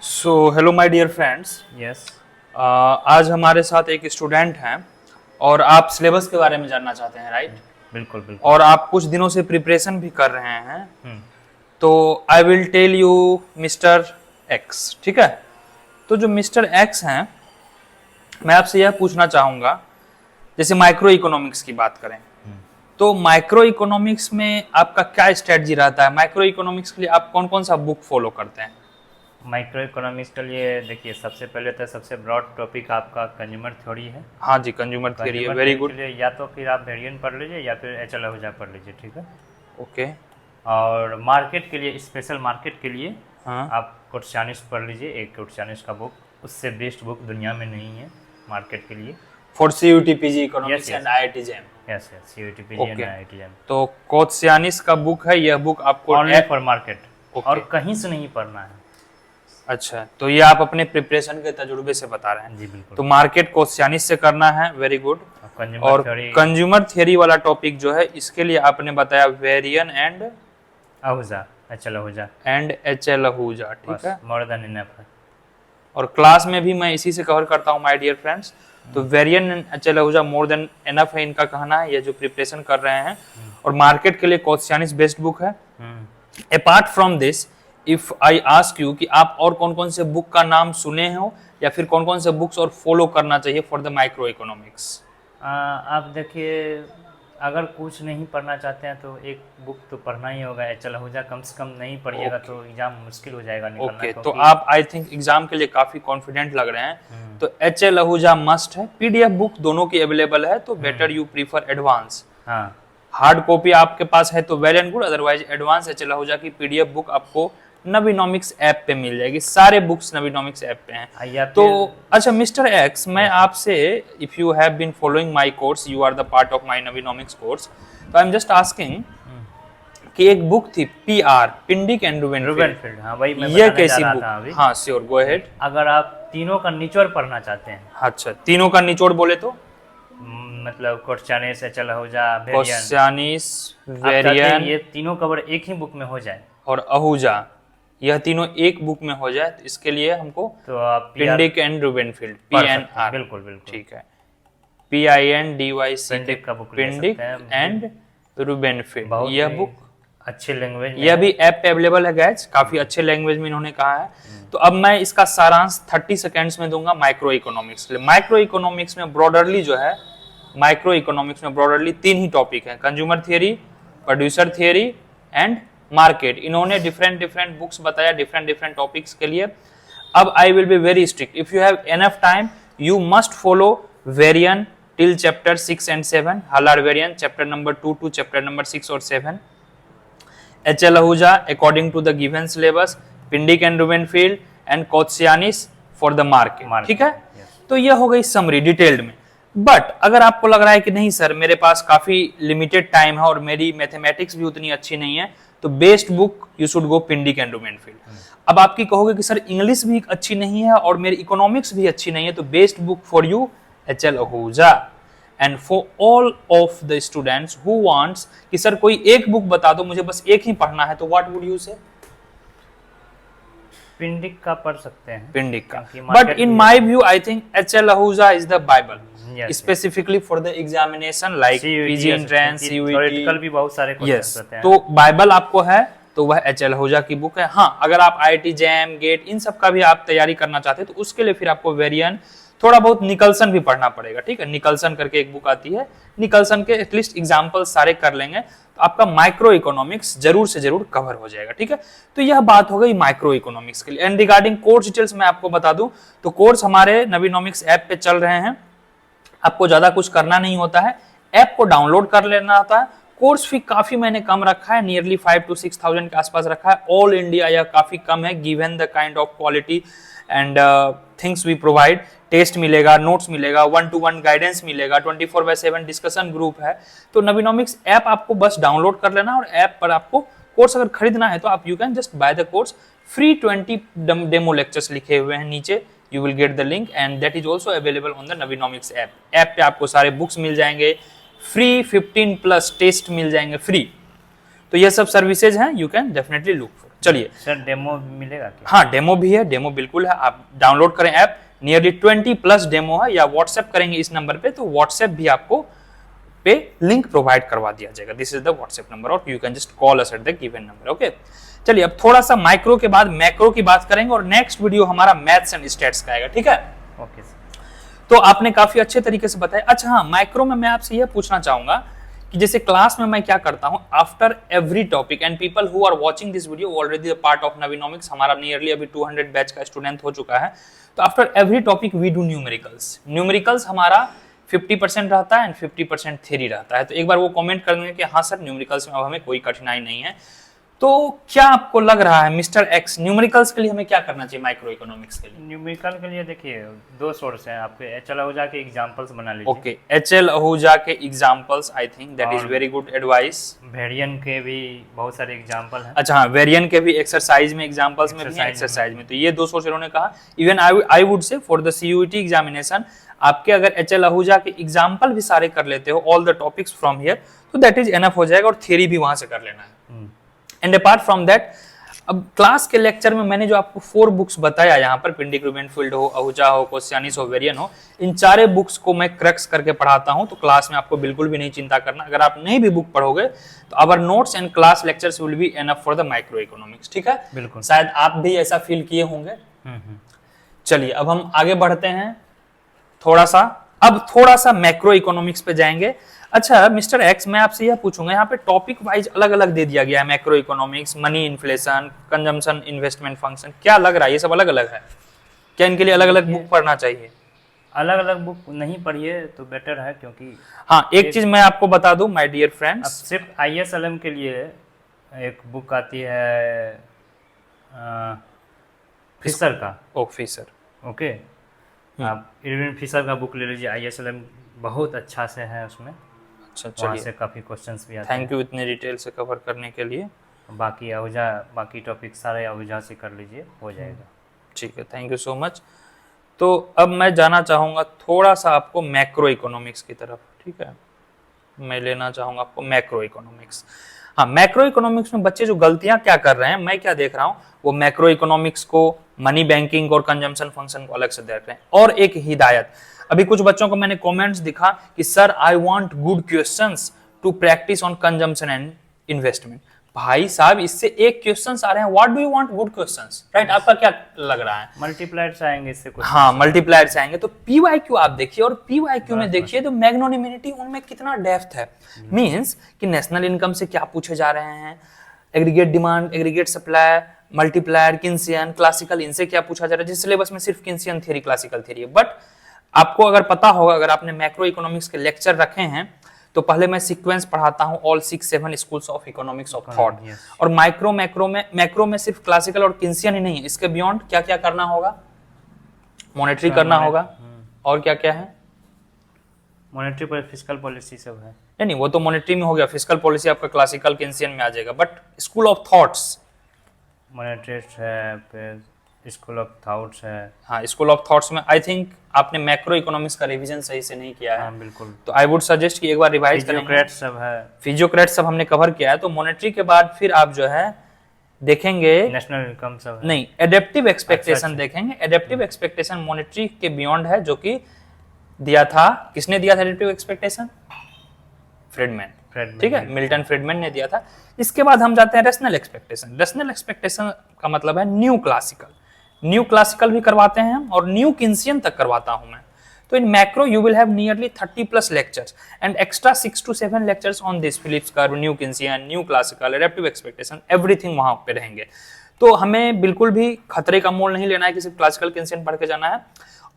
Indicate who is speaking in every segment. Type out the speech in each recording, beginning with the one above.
Speaker 1: So hello my dear friends.
Speaker 2: Yes.
Speaker 1: आज हमारे साथ एक स्टूडेंट हैं और आप सिलेबस के बारे में जानना चाहते हैं, राइट?
Speaker 2: बिल्कुल बिल्कुल।
Speaker 1: और आप कुछ दिनों से प्रिपरेशन भी कर रहे हैं।
Speaker 2: हम्म।
Speaker 1: तो I will tell you mister X, ठीक है? तो जो मिस्टर एक्स हैं, मैं आपसे यह पूछना चाहूँगा, जैसे माइक्रो इकोनॉमिक्स की बात करें तो माइक्रो इकोनॉमिक्स में आपका क्या स्ट्रेटजी रहता है? माइक्रो इकोनॉमिक्स के लिए आप कौन कौन सा बुक फॉलो करते हैं?
Speaker 2: माइक्रो इकोनॉमिक्स के लिए देखिए, सबसे पहले तो सबसे ब्रॉड टॉपिक आपका कंज्यूमर थ्योरी है।
Speaker 1: हाँ जी, कंज्यूमर थ्योरी है, वेरी गुड।
Speaker 2: या तो फिर आप वेरिएंट पढ़ लीजिए या फिर एच एल आहूजा पढ़ लीजिए, ठीक है।
Speaker 1: ओके।
Speaker 2: और मार्केट के लिए, स्पेशल मार्केट के लिए
Speaker 1: हाँ,
Speaker 2: आप कोट्सानिस पढ़ लीजिए। एक कोट्सानिस का बुक, उससे बेस्ट बुक दुनिया में नहीं है मार्केट के लिए।
Speaker 1: For CUT PG economics
Speaker 2: Yes, yes.
Speaker 1: And IIT jam.
Speaker 2: Yes yes, CUT PG and
Speaker 1: Okay.
Speaker 2: IIT jam.
Speaker 1: तो कोत्सियानिस का बुक है, यह बुक आपको
Speaker 2: ओनली फॉर मार्केट,
Speaker 1: Okay.
Speaker 2: और कहीं से नहीं पढ़ना है।
Speaker 1: अच्छा, तो ये आप अपने प्रिपरेशन के तजुर्बे से बता रहे हैं।
Speaker 2: जी बिल्कुल।
Speaker 1: तो मार्केट कोत्सियानिस से करना है, वेरी गुड।
Speaker 2: कंज्यूमर
Speaker 1: और
Speaker 2: थ्योरी
Speaker 1: कंज्यूमर थियरी वाला टॉपिक जो है, इसके लिए आपने बताया Varian and
Speaker 2: Ahuja, H L Ahuja,
Speaker 1: HL Ahuja, ठीक है।
Speaker 2: मोर देन इनफ है।
Speaker 1: और क्लास में भी मैं इसी से कवर करता हूँ माय डियर फ्रेंड्स। तो Varian and HL Ahuja more than enough है, इनका कहना है, ये जो प्रिपरेशन कर रहे हैं। और मार्केट के लिए कोत्सियानिस बेस्ट बुक है। Apart from this, if I ask you कि आप और कौन कौन से बुक का नाम सुने हो या फिर कौन कौन से बुक्स और फॉलो करना चाहिए फॉर द माइक्रो इकोनॉमिक्स?
Speaker 2: आप देखिए, अगर कुछ नहीं पढ़ना चाहते हैं तो एक बुक तो पढ़ना ही होगा, एच एल आहूजा। कम से कम नहीं पढ़िएगा तो एग्जाम मुश्किल हो जाएगा निकलना।
Speaker 1: ओके, तो आप आई थिंक एग्जाम के लिए काफी कॉन्फिडेंट लग रहे हैं। तो HL आहूजा मस्ट है। PDF बुक दोनों की अवेलेबल है, तो बेटर यू प्रीफर एडवांस।
Speaker 2: हाँ,
Speaker 1: हार्ड कॉपी आपके पास है तो well and good, otherwise advance HL Ahuja की PDF बुक आपको नवीनॉमिक्स ऐप पे मिल जाएगी। सारे बुक्स नवीनॉमिक्स ऐप पे हैं। तो अच्छा मिस्टर एक्स, मैं आपसे, if you have been following my course, you are the part of my Naveenomics course, तो आई एम जस्ट आस्किंग कि एक बुक थी PR, पिंडिक एंड रूबेनफील्ड।
Speaker 2: हाँ, वही मैं
Speaker 1: ये
Speaker 2: बताने
Speaker 1: कैसी
Speaker 2: जा रहा
Speaker 1: बुक?
Speaker 2: था अभी।
Speaker 1: हाँ श्योर, गो अहेड।
Speaker 2: अगर आप तीनों का निचोड़ पढ़ना चाहते हैं,
Speaker 1: अच्छा, तीनों का निचोड़ बोले तो
Speaker 2: मतलब कोट्सानिस, एच एल आहूजा, वेरिएंट,
Speaker 1: कोत्सियानिस,
Speaker 2: आप चाहते हैं
Speaker 1: वेरियन
Speaker 2: ये तीनों कवर एक ही बुक में हो जाए
Speaker 1: और आहूजा, यह तीनों एक बुक में हो जाए, तो इसके लिए हमको
Speaker 2: तो आप
Speaker 1: पिंडिक एंड रूबेनफील्ड,
Speaker 2: पढ़ सकते हैं।
Speaker 1: PNR,
Speaker 2: बिल्कुल बिल्कुल,
Speaker 1: ठीक है। PINDYC,
Speaker 2: पिंडिक का बुक ले
Speaker 1: पिंडिक
Speaker 2: सकते हैं।
Speaker 1: एंड रूबेनफील्ड,
Speaker 2: बहुत
Speaker 1: यह
Speaker 2: ही
Speaker 1: बुक,
Speaker 2: अच्छी लैंग्वेज में
Speaker 1: यह भी ऐप पे अवेलेबल है गाइस, काफी अच्छे लैंग्वेज में इन्होंने कहा है। तो अब मैं इसका सारांश 30 सेकेंड्स में दूंगा माइक्रो इकोनॉमिक्स के लिए। माइक्रो इकोनॉमिक्स में ब्रॉडरली जो है, माइक्रो इकोनॉमिक्स में ब्रॉडरली 3 ही टॉपिक हैं: consumer theory, producer theory and market. इन्होंने डिफरेंट डिफरेंट बुक्स बताया डिफरेंट डिफरेंट टॉपिक्स के लिए। अब I will be very strict, if you have enough time you must follow Varian till chapter 6 and 7, Hal Varian chapter number 2 to chapter number 6 और 7, HL Ahuja according to the given syllabus, Pindyck and Rubinfeld and Koutsoyiannis for the market, ठीक है। तो यह हो गई summary detailed में। But अगर आपको लग रहा है कि नहीं सर, मेरे पास काफी लिमिटेड टाइम है और मेरी मैथमेटिक्स भी उतनी अच्छी नहीं है, तो best book you should go Pindyck and Rubinfeld. अब आपकी कहोगे कि सर इंग्लिश भी अच्छी नहीं है और मेरी इकोनॉमिक्स भी अच्छी नहीं है, तो best book for you HL Ahuja. And for all of the students who wants कि सर कोई एक बुक बता दो, मुझे बस एक ही पढ़ना है, तो व्हाट वुड यू से?
Speaker 2: पिंडिक का पढ़ सकते हैं,
Speaker 1: पिंडिक का। But in my view I think HL Ahuja is the Bible, specifically for the examination like PG entrance, CUET,
Speaker 2: theoretical भी बहुत सारे क्वेश्चंस होते हैं।
Speaker 1: तो बाइबल आपको है तो वह HL आहूजा की बुक है। हाँ, अगर आप IIT जैम, गेट, इन सब का भी आप तैयारी करना चाहते हैं तो उसके लिए फिर आपको वेरियन, थोड़ा बहुत निकलसन भी पढ़ना पड़ेगा, ठीक है। निकलसन करके एक बुक आती है, निकलसन के एटलीस्ट एग्जाम्पल सारे कर लेंगे तो आपका माइक्रो इकोनॉमिक्स जरूर से जरूर कवर हो जाएगा, ठीक है। तो यह बात हो गई माइक्रो इकोनॉमिक्स के लिए। एंड रिगार्डिंग कोर्स डिटेल्स मैं आपको बता दूं तो कोर्स हमारे नवीनॉमिक्स ऐप पे चल रहे हैं। आपको ज्यादा कुछ करना नहीं होता है, ऐप को डाउनलोड कर लेना होता है। कोर्स फी काफी मैंने कम रखा है, नियरली 5 to 6,000 के आसपास रखा है। ऑल इंडिया यह काफी कम है given the kind of quality and things we provide. Test मिलेगा, नोट्स मिलेगा, 1-to-1 गाइडेंस मिलेगा, 24/7 डिस्कशन ग्रुप है। तो नवीनॉमिक्स ऐप आपको बस डाउनलोड कर लेना और ऐप पर आपको कोर्स अगर खरीदना है तो आप you can just by the course. Free 20 demo lectures लिखे हुए हैं नीचे, you will get the link and that is also available on the Navinomics app. App पे आपको सारे बुक्स मिल जाएंगे, फ्री 15+ टेस्ट मिल जाएंगे फ्री। तो ये सब सर्विसेज हैं, you can definitely look for. चलिए
Speaker 2: सर डेमो मिलेगा क्या?
Speaker 1: हाँ डेमो भी है, डेमो बिल्कुल है, आप डाउनलोड करें ऐप, नियरली 20+ डेमो है, या व्हाट्सएप करेंगे इस नंबर पे तो व्हाट्सएप भी आपको पे लिंक प्रोवाइड करवा दिया जाएगा। This is the WhatsApp number और you can just call us at the given number. Okay चलिए अब थोड़ा सा माइक्रो के बाद मैक्रो की बात करेंगे और नेक्स्ट वीडियो हमारा मैथ्स एंड स्टैट्स का आएगा, ठीक है।
Speaker 2: Okay sir.
Speaker 1: तो आपने काफी अच्छे तरीके से बताया। अच्छा हाँ, माइक्रो में मैं आपसे यह पूछना चाहूंगा कि जैसे क्लास में मैं क्या करता हूं, after every topic and people who are watching this video already part of Navinomics, हमारा नियरली अभी 200 बैच का स्टूडेंट हो चुका है। तो after every topic we do numericals. Numericals हमारा 50% रहता है एंड 50% थ्योरी रहता है। तो एक बार वो कमेंट कर देंगे कि हाँ सर न्यूमेरिकल्स में अब हमें कोई कठिनाई नहीं है। तो क्या आपको लग रहा है मिस्टर एक्स, न्यूमेरिकल्स के लिए हमें क्या करना चाहिए माइक्रो इकोनॉमिक्स के लिए?
Speaker 2: न्यूमेरिकल के लिए देखिए दो सोर्स हैं आपके, एचएल आहूजा के एग्जांपल्स बना लीजिए।
Speaker 1: ओके एचएल आहूजा के examples, I think that is very good advice.
Speaker 2: Variant के भी बहुत सारे एग्जांपल हैं।
Speaker 1: अच्छा हाँ, वेरिएंट के भी एक्सरसाइज में एग्जांपल्स में भी हैं, एक्सरसाइज में। तो ये दो सोर्स इन्होंने कहा। Even I would say for the CUET examination आपके अगर एचएल आहूजा के एग्जांपल भी सारे कर लेते हो, all the topics from here, तो दैट इज एनफ हो जाएगा और थ्योरी भी वहां से कर लेना है। एंड अपार्ट फ्रॉम दैट, अब क्लास के लेक्चर में मैंने जो आपको 4 बुक्स बताया यहाँ पर, पिंडिक रूबेनफील्ड हो, आहूजा हो, कोसियानिस हो, वेरियन हो, इन चारे बुक्स को मैं क्रक्स करके पढ़ाता हूँ। तो क्लास में आपको बिल्कुल भी नहीं चिंता करना। अगर आप नहीं भी बुक पढ़ोगे तो our notes and class lectures will be enough for the microeconomics, ठीक है।
Speaker 2: बिल्कुल,
Speaker 1: शायद आप भी ऐसा फील किए होंगे। चलिए अब हम आगे बढ़ते हैं थोड़ा सा मैक्रो इकोनॉमिक्स पे जाएंगे। अच्छा मिस्टर एक्स, मैं आपसे यह पूछूंगा, यहाँ पे टॉपिक वाइज अलग अलग दे दिया गया है, macro economics, money inflation, consumption, investment function, क्या लग रहा है ये सब अलग अलग है? क्या इनके लिए अलग अलग बुक पढ़ना चाहिए?
Speaker 2: अलग अलग बुक नहीं पढ़िए तो बेटर है, क्योंकि
Speaker 1: हाँ एक चीज मैं आपको बता दूं माय डियर
Speaker 2: अब
Speaker 1: फ्रेंड्स,
Speaker 2: सिर्फ ISLM के लिए एक बुक आती है फिशर का।
Speaker 1: ऑफिसर,
Speaker 2: ओके, आप इरविन फिशर का बुक ले लीजिए, ISLM बहुत अच्छा से है उसमें।
Speaker 1: अच्छा
Speaker 2: वहाँ
Speaker 1: चलिए,
Speaker 2: से काफ़ी क्वेश्चंस भी आते हैं।
Speaker 1: थैंक यू इतने डिटेल से कवर करने के लिए।
Speaker 2: बाकी आहूजा, बाकी टॉपिक सारे आहूजा से कर लीजिए, हो जाएगा।
Speaker 1: ठीक है, थैंक यू सो मच। तो अब मैं जाना चाहूँगा थोड़ा सा आपको मैक्रो इकोनॉमिक्स की तरफ, ठीक है। मैं लेना चाहूँगा आपको मैक्रो इकोनॉमिक्स। हाँ, मैक्रो इकोनॉमिक्स में बच्चे जो गलतियां क्या कर रहे हैं, मैं क्या देख रहा हूँ, वो मैक्रो इकोनॉमिक्स को, मनी बैंकिंग और कंजम्पशन फंक्शन को अलग से देख रहे हैं। और एक हिदायत, अभी कुछ बच्चों को मैंने कमेंट्स दिखा कि sir I want good questions to practise on consumption and investment. भाई साहब इससे एक क्वेश्चंस आ रहे हैं, what do you want good questions, right? आपका क्या लग रहा है?
Speaker 2: मल्टीप्लायर्स आएंगे इससे कुछ।
Speaker 1: हाँ मल्टीप्लायर्स आएंगे। तो पीवाईक्यू आप देखिए, और पीवाईक्यू में देखिए तो मैग्नोनिमिटी उनमें कितना डेप्थ है। मींस कि नेशनल इनकम से क्या पूछे जा रहे हैं, aggregate demand, aggregate supply, multiplier, Keynesian, classical, इनसे क्या पूछा जा रहा है। जिस सिलेबस में सिर्फ किन्सियन थ्योरी, क्लासिकल थ्योरी है। बट आपको अगर पता होगा, अगर आपने मैक्रो इकोनॉमिक्स के लेक्चर रखे हैं तो पहले मैं सीक्वेंस पढ़ाता हूं, all 6-7 schools of economics of thought. और मैक्रो में सिर्फ क्लासिकल और किन्सियन ही नहीं है, इसके बियॉन्ड क्या क्या करना होगा, मॉनेटरी करना होगा, और क्या क्या है,
Speaker 2: मॉनेटरी पर फिस्कल पॉलिसी सब है।
Speaker 1: नहीं वो तो मॉनेटरी में हो गया, फिस्कल पॉलिसी आपका क्लासिकल किन्सियन में आ जाएगा। But school of thoughts,
Speaker 2: monetary है, फिर स्कूल ऑफ थॉट्स है।
Speaker 1: हाँ स्कूल ऑफ थॉट्स में आई थिंक आपने मैक्रो इकोनॉमिक्स का रिवीजन सही से नहीं किया है।
Speaker 2: हाँ बिल्कुल।
Speaker 1: तो आई वुड सजेस्ट कि एक बार रिवाइज करें।
Speaker 2: फिजियोक्रेट सब है,
Speaker 1: फिजियोक्रेट सब हमने कवर किया है। तो मॉनेटरी के बाद फिर आप जो है देखेंगे,
Speaker 2: नेशनल इनकम सब है।
Speaker 1: नहीं एडेप्टिव एक्सपेक्टेशन
Speaker 2: अच्छा।
Speaker 1: देखेंगे। एडेप्टिव एक्सपेक्टेशन मॉनेटरी के बियॉन्ड है, जो कि दिया था, किसने दिया था एडेप्टिव एक्सपेक्टेशन? फ्रीडमैन, ठीक है, मिल्टन फ्रीडमैन ने दिया था। इसके बाद हम जाते हैं रेशनल एक्सपेक्टेशन। रेशनल एक्सपेक्टेशन का मतलब है न्यू क्लासिकल। न्यू क्लासिकल भी करवाते हैं हम, और न्यू किन्सियन तक करवाता हूं मैं। तो इन macro you will have nearly 30+ lectures and extra 6 to 7 lectures on this Phillips curve, new Keynesian, new classical, adaptive expectation, everything वहां पे रहेंगे। तो हमें बिल्कुल भी खतरे का मोल नहीं लेना है कि सिर्फ क्लासिकल किन्सियन पढ़ के जाना है।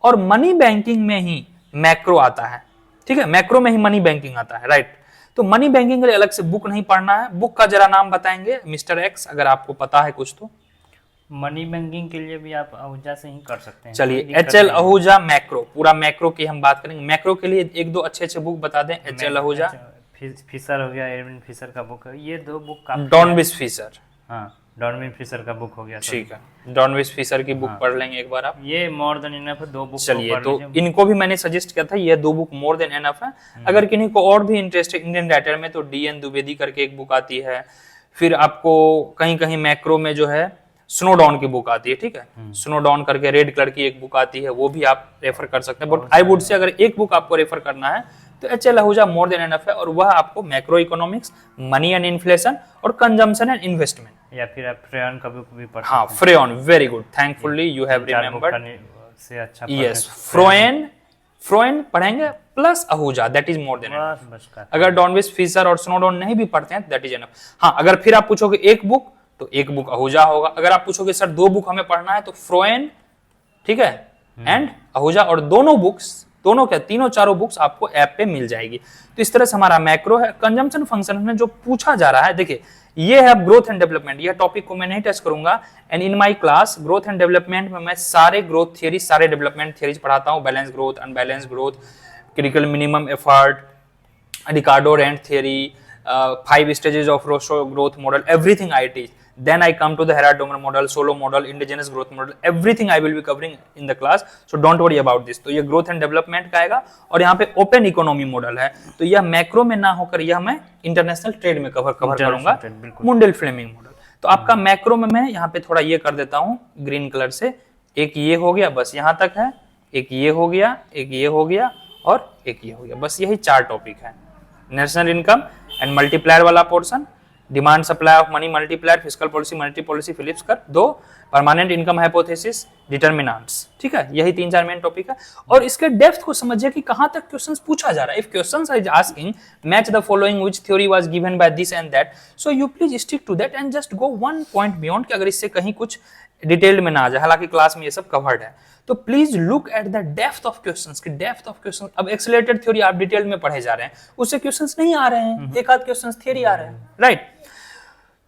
Speaker 1: और मनी बैंकिंग में ही मैक्रो आता है, ठीक है, मैक्रो में ही मनी बैंकिंग आता है, राइट। तो मनी बैंकिंग के लिए अलग से बुक नहीं पढ़ना है। बुक का जरा नाम बताएंगे मिस्टर एक्स, अगर आपको पता है कुछ तो।
Speaker 2: मनी बैंकिंग के लिए भी आप आहूजा से ही कर सकते हैं।
Speaker 1: चलिए एचएल आहूजा मैक्रो, पूरा मैक्रो की हम बात करेंगे। मैक्रो के लिए एक दो अच्छे बुक बता दें। एचएल आहूजा,
Speaker 2: फिशर हो गया, एरविन फिशर का बुक है, ये दो बुक काफी।
Speaker 1: डॉनविस फिशर,
Speaker 2: हाँ डॉनविन फिशर का बुक हो गया।
Speaker 1: ठीक है, डॉनविस फिशर की बुक पढ़ लेंगे एक बार आप।
Speaker 2: ये मोर देन इनफ है, 2 बुक।
Speaker 1: चलिए तो इनको भी मैंने सजेस्ट किया था, ये 2 बुक मोर देन इनफ है। अगर किन्हीं को और भी इंटरेस्ट है इंडियन राइटर में, तो डीएन द्विवेदी करके एक बुक आती है, फिर आपको कहीं कहीं मैक्रो में जो है स्नोडॉन की बुक आती है, ठीक है, स्नोडॉन करके रेड कलर की एक बुक आती है, वो भी आप रेफर कर सकते हैं। बट आई वुड से अगर एक बुक आपको रेफर करना है तो HL. Ahuja more than enough है, और वह आपको macro economics, money and inflation और कंजम्पशन एंड इन्वेस्टमेंट,
Speaker 2: या फिर आप फ्रेयन का बुक भी पढ़
Speaker 1: हाँ
Speaker 2: सकते
Speaker 1: फ्रेयन, very good, thankfully you have
Speaker 2: हैं। चार बुक
Speaker 1: रिमेंबर्ड,
Speaker 2: से अच्छा
Speaker 1: यस फ्रोएन पढ़ेंगे plus Ahuja, that is more than enough.
Speaker 2: बस का
Speaker 1: अगर डॉनविस, फिशर और स्नोडॉन नहीं भी पढ़ते हैं दैट इज एनफ। हाँ, अगर फिर आप पूछोगे एक बुक तो एक बुक आहूजा होगा। अगर आप पूछोगे सर दो बुक हमें पढ़ना है तो फ्रोएन, ठीक है, एंड आहूजा, और दोनों बुक्स, दोनों क्या तीनों चारों बुक्स आपको ऐप पे मिल जाएगी। तो इस तरह से हमारा मैक्रो है। कंजम्पशन फंक्शन में जो पूछा जा रहा है, देखिए ये है ग्रोथ एंड डेवलपमेंट, यह टॉपिक को मैं नहीं टच करूंगा। And in my class growth and development में मैं सारे ग्रोथ थियरी, सारे डेवलपमेंट थियरीज पढ़ाता हूं, balance growth, unbalance growth, critical minimum effort, Ricardo rent theory, 5 stages of Rousseau growth model, everything I teach. Then I come to the Harari-Domer model, Solow model, indigenous growth model, everything I will be covering in the class. So don't worry about this. तो ये growth and development का आएगा, और यहाँ पे open economy model है, तो यह मैक्रो में ना होकर यह मैं इंटरनेशनल ट्रेड में कवर करूंगा, मुंडल फ्लेमिंग मॉडल। तो आपका मैक्रो में मैं यहाँ पे थोड़ा ये कर देता हूँ ग्रीन कलर से, एक ये हो गया, बस यहाँ तक है, एक ये हो गया, एक ये हो गया, और एक ये हो गया, बस यही 4 टॉपिक है। नेशनल इनकम एंड मल्टीप्लायर वाला portion, demand supply of money multiplier, fiscal policy, monetary policy, Phillips curve, 2 permanent income hypothesis, determinants, ठीक है, यही 3-4 मेन टॉपिक है। और इसके डेप्थ को समझिए कि कहां तक क्वेश्चंस पूछा जा रहा है। If questions is asking match the following which theory was given by this and that, so you please stick to that and just go one point beyond, कि अगर इससे कहीं कुछ डिटेल में ना आ जाए, हालांकि क्लास में ये सब कवर्ड है, तो please look at the depth of questions, की डेप्थ ऑफ क्वेश्चन। अब एक्सेलरेटेड थ्योरी आप डिटेल में पढ़े जा रहे हैं, उससे क्वेश्चंस नहीं आ रहे हैं, एक आध क्वेश्चंस थ्योरी आ रहे हैं, राइट।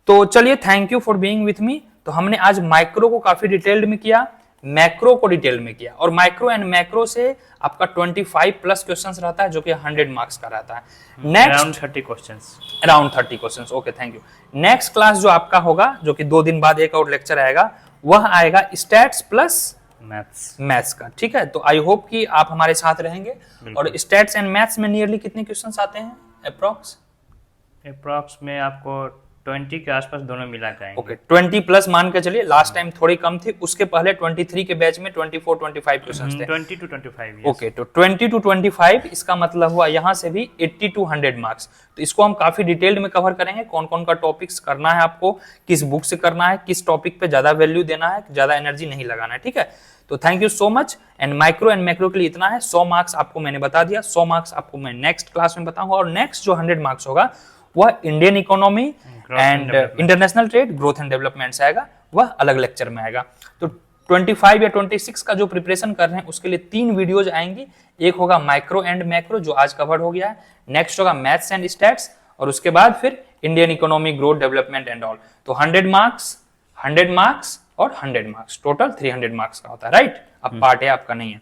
Speaker 1: तो चलिए, thank you for being with me. तो हमने आज माइक्रो को काफी डिटेल्ड में किया, मैक्रो को डिटेल में किया, और माइक्रो एंड मैक्रो से आपका 25 प्लस क्वेश्चंस रहता है, जो कि 100 मार्क्स का रहता है। Next
Speaker 2: around 30 questions,
Speaker 1: around 30 questions, okay, thank you. Next class जो आपका होगा, जो कि 2 दिन बाद एक और लेक्चर आएगा, वह आएगा स्टैट्स प्लस मैथ्स का, ठीक है। तो आई होप कि आप हमारे साथ रहेंगे। और स्टैट्स एंड मैथ्स में नियरली कितने क्वेश्चंस आते हैं
Speaker 2: अप्रॉक्स में आपको 20 के आसपास दोनों मिला के आएंगे।
Speaker 1: ओके, 20 प्लस मान के चलिए, लास्ट टाइम थोड़ी कम थी, उसके पहले 23 के बैच में 24-25 क्वेश्चंस थे,
Speaker 2: 20 to 25।
Speaker 1: ओके, तो 20 to 25, इसका मतलब हुआ यहाँ से भी 80 to 100 मार्क्स। तो इसको हम काफी डिटेल्ड में कवर करेंगे, कौन कौन का टॉपिक्स करना है आपको, किस बुक से करना है, किस टॉपिक पे ज्यादा वैल्यू देना है, ज्यादा एनर्जी नहीं लगाना है, ठीक है। तो thank you so much. And micro and macro के लिए इतना है। 100 मार्क्स आपको मैंने बता दिया, 100 मार्क्स आपको मैं नेक्स्ट क्लास में बताऊंगा, और नेक्स्ट जो 100 मार्क्स होगा वह Indian economy and international trade, growth and development से आएगा, वह अलग लेक्चर में आएगा। तो 25 या 26 का जो प्रिपरेशन कर रहे हैं उसके लिए 3 वीडियोज आएंगी। एक होगा माइक्रो एंड मैक्रो, जो आज कवर हो गया है, नेक्स्ट होगा मैथ्स एंड स्टैट्स, और उसके बाद फिर Indian economy, growth, development and all. तो 100 मार्क्स, 100 मार्क्स और 100 मार्क्स, टोटल 300 मार्क्स का होता है, राइट। अब पार्ट है, आपका नहीं है।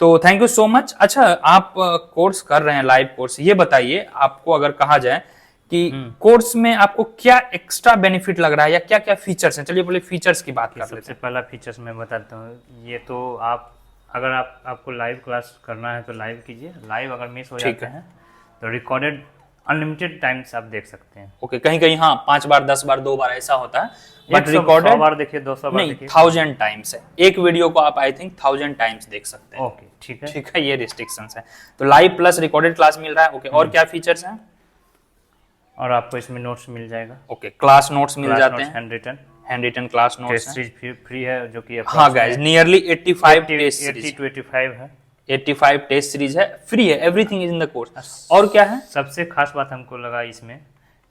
Speaker 1: तो थैंक यू सो मच। अच्छा, आप कोर्स कर रहे हैं, लाइव कोर्स, ये बताइए आपको अगर कहा जाए कि कोर्स में आपको क्या एक्स्ट्रा बेनिफिट लग रहा है, या क्या क्या फीचर्स हैं। चलिए पहले फीचर्स की बात कर लेते हैं।
Speaker 2: सबसे पहला फीचर्स मैं बताता हूँ, ये तो आप अगर आपको लाइव क्लास करना है तो लाइव कीजिए, लाइव अगर मिस हो जाते हैं तो रिकॉर्डेड अनलिमिटेड टाइम्स आप देख सकते हैं।
Speaker 1: ओके, कहीं कहीं हाँ 5 बार 10 बार 2 बार ऐसा होता है, बट
Speaker 2: 100 बार देखिए, 200 बार देखिए,
Speaker 1: 1000 टाइम्स है। एक वीडियो को आप आई थिंक 1000 टाइम्स देख सकते हैं।
Speaker 2: ओके, ठीक है,
Speaker 1: ठीक है, ये रिस्ट्रिक्शंस है। तो लाइव प्लस रिकॉर्डेड क्लास मिल रहा है। ओके, और क्या फीचर्स हैं?
Speaker 2: और आपको इसमें नोट्स मिल जाएगा।
Speaker 1: ओके, क्लास नोट्स मिल जाते हैं,
Speaker 2: handwritten
Speaker 1: class notes
Speaker 2: test series free है, जो कि
Speaker 1: हाँ guys, nearly 85 test series,
Speaker 2: 80 to 85 है,
Speaker 1: 85 टेस्ट सीरीज है, फ्री है, everything is in the course. और क्या है
Speaker 2: सबसे खास बात हमको लगा इसमें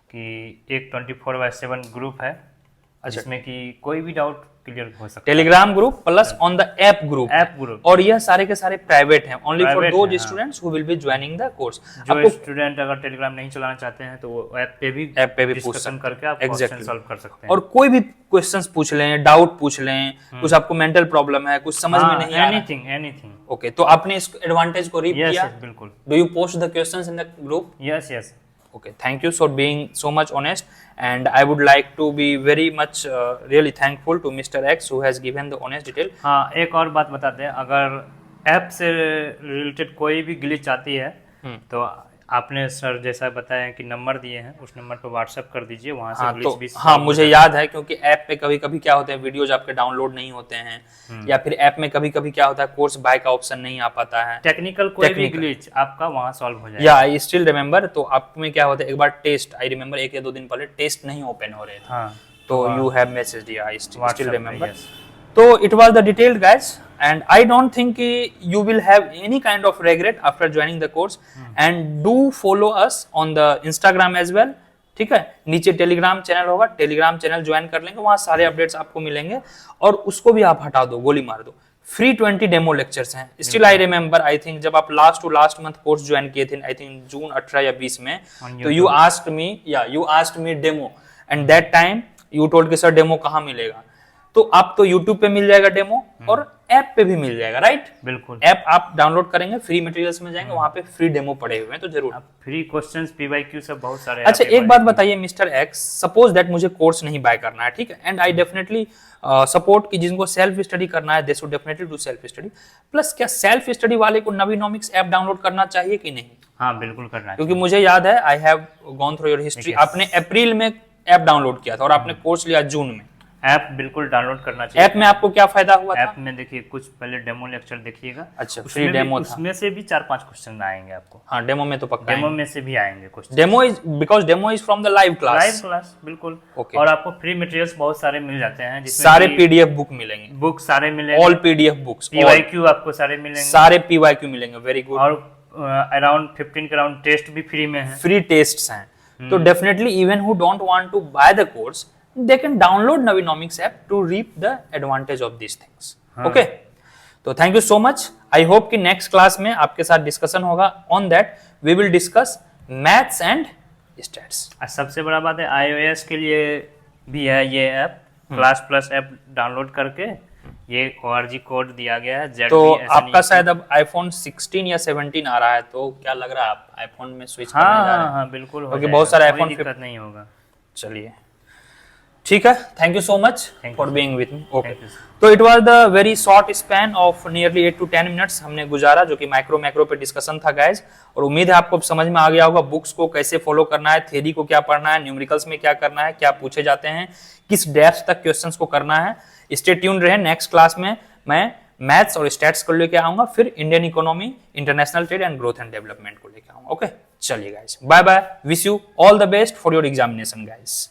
Speaker 2: कि एक 24/7 ग्रुप है, जिसमें कि कोई भी डाउट क्लियर हो सकता है।
Speaker 1: Telegram group plus on the app group, और यह सारे के सारे प्राइवेट हैं, only for those students who will be joining the course.
Speaker 2: जो स्टूडेंट अगर टेलीग्राम नहीं चलाना चाहते हैं तो वो ऐप पे भी डिस्कशन करके आप क्वेश्चन सॉल्व कर सकते हैं,
Speaker 1: और कोई भी क्वेश्चंस पूछ लें, डाउट पूछ लें, कुछ आपको मेंटल प्रॉब्लम है, कुछ समझ में नहीं आ रहा,
Speaker 2: एनीथिंग।
Speaker 1: ओके, तो आपने इस एडवांटेज को रीप किया?
Speaker 2: बिल्कुल।
Speaker 1: Do you post the questions in the group?
Speaker 2: Yes.
Speaker 1: Okay, thank you for being so much honest, and I would like to be very much really thankful to Mr. X who has given the honest detail.
Speaker 2: हाँ, एक और बात बताते हैं, अगर app से related कोई भी ग्लिच आती है तो आपने सर जैसा बताया कि नंबर दिए हैं, उस नंबर पर व्हाट्सएप कर दीजिए, वहाँ से
Speaker 1: हाँ
Speaker 2: ग्लिच
Speaker 1: तो
Speaker 2: भी
Speaker 1: हाँ
Speaker 2: solve हो
Speaker 1: मुझे
Speaker 2: जाएगा।
Speaker 1: याद है, क्योंकि ऐप पे कभी कभी क्या होता है वीडियोज आपके डाउनलोड नहीं होते हैं, या फिर ऐप में कभी कभी क्या होता है कोर्स बाय का ऑप्शन नहीं आ पाता है।
Speaker 2: टेक्निकल कोई भी
Speaker 1: Technical।
Speaker 2: ग्लिच आपका वहाँ सॉल्व हो जाएगा।
Speaker 1: या आई स्टिल रिमेम्बर, तो आप में क्या होता है एक बार टेस्ट, आई रिमेम्बर 1 या 2 दिन पहले टेस्ट नहीं ओपन हो रहे थे,
Speaker 2: हाँ
Speaker 1: तो
Speaker 2: हाँ,
Speaker 1: यू हैव मैसेज, या आई स्टिल
Speaker 2: WhatsApp पे,
Speaker 1: remember.
Speaker 2: yes।
Speaker 1: So it was the detailed guys, and I don't think you will have any kind of regret after joining the course, and do follow us on the Instagram as well। ठीक है, नीचे Telegram channel होगा, Telegram channel join कर लेंगे, वहां सारे updates आपको मिलेंगे, और उसको भी आप हटा दो, गोली मार दो। फ्री 20 डेमो लेक्चर्स हैं। Still I remember, I think जब आप last to last month course join किए थे, आई थिंक जून 18 या 20 में, तो you asked me demo, and that time you told कि सर डेमो कहाँ मिलेगा। तो आप तो YouTube पे मिल जाएगा डेमो, और ऐप पे भी मिल जाएगा, राइट?
Speaker 2: बिल्कुल।
Speaker 1: ऐप आप डाउनलोड करेंगे, फ्री मटेरियल्स में जाएंगे, वहां पे फ्री डेमो पड़े हुए हैं, तो जरूर।
Speaker 2: फ्री क्वेश्चंस, PYQ सब बहुत सारे।
Speaker 1: अच्छा एक बात बताइए मिस्टर एक्स, सपोज दैट मुझे कोर्स नहीं बाय करना है, ठीक है, एंड आई डेफिनेटली सपोर्ट कि जिनको सेल्फ स्टडी करना है, they should definitely do self study. Plus क्या सेल्फ स्टडी वाले को नवीनोमिक्स ऐप डाउनलोड करना चाहिए कि नहीं?
Speaker 2: हाँ बिल्कुल करना है,
Speaker 1: क्योंकि मुझे याद है, I have gone through your history, आपने अप्रैल में ऐप डाउनलोड किया था और आपने कोर्स लिया जून में।
Speaker 2: ऐप बिल्कुल डाउनलोड करना चाहिए।
Speaker 1: ऐप में आपको क्या फायदा हुआ था?
Speaker 2: ऐप में देखिए कुछ पहले डेमो लेक्चर देखिएगा।
Speaker 1: अच्छा,
Speaker 2: उसमें
Speaker 1: फ्री
Speaker 2: भी-
Speaker 1: डेमो था।
Speaker 2: उसमें से भी 4-5 क्वेश्चन आएंगे आपको।
Speaker 1: हाँ डेमो में तो पक्का
Speaker 2: डेमो
Speaker 1: है।
Speaker 2: में से भी आएंगे question.
Speaker 1: Demo is because demo is from the live class.
Speaker 2: Live class बिल्कुल।
Speaker 1: Okay।
Speaker 2: और आपको फ्री मटेरियल्स बहुत सारे मिल जाते हैं, जिसमें
Speaker 1: सारे पीडीएफ बुक मिलेंगे,
Speaker 2: बुक सारे मिलेंगे,
Speaker 1: ऑल पीडीएफ बुक्स,
Speaker 2: PYQ आपको सारे मिलेंगे,
Speaker 1: सारे पीवाईक्यू मिलेंगे। Very good.
Speaker 2: और अराउंड 15 के अराउंड टेस्ट भी फ्री में है।
Speaker 1: फ्री टेस्ट्स हैं, तो definitely even who don't want to buy the course, they can download Navinomics app to reap the advantage of these things। Okay, तो thank you so much. I hope कि next class में आपके साथ discussion होगा on that, we will discuss maths and stats.
Speaker 2: सबसे बड़ा बात है iOS के लिए भी है ये app, class plus app download करके ये ORG कोड दिया गया है।
Speaker 1: तो आपका शायद अब आईफोन 16 या 17 आ रहा है, तो क्या लग रहा है आप आईफोन में स्विच करने जा रहे हैं?
Speaker 2: हाँ बिल्कुल,
Speaker 1: क्योंकि बहुत सारे
Speaker 2: कोई
Speaker 1: iPhone
Speaker 2: दिक्कत नहीं होगा।
Speaker 1: चलिए ठीक है, thank you so much
Speaker 2: Thank
Speaker 1: for
Speaker 2: you,
Speaker 1: being with me. Okay,
Speaker 2: Thank you,
Speaker 1: तो it was the very short span of nearly 8 to 10 minutes हमने गुजारा, जो कि माइक्रो पे डिस्कशन था गाइज, और उम्मीद है आपको समझ में आ गया होगा बुक्स को कैसे फॉलो करना है, थ्योरी को क्या पढ़ना है, न्यूमेरिकल्स में क्या करना है, क्या पूछे जाते हैं, किस डेप्थ तक क्वेश्चंस को करना है। स्टे ट्यून्ड रहे, नेक्स्ट क्लास में मैं मैथ्स और स्टैट्स को लेके आऊंगा, फिर Indian economy, international trade and growth and development को लेके आऊंगा। ओके, चलिए guys, bye bye, wish you all the best for your examination guys.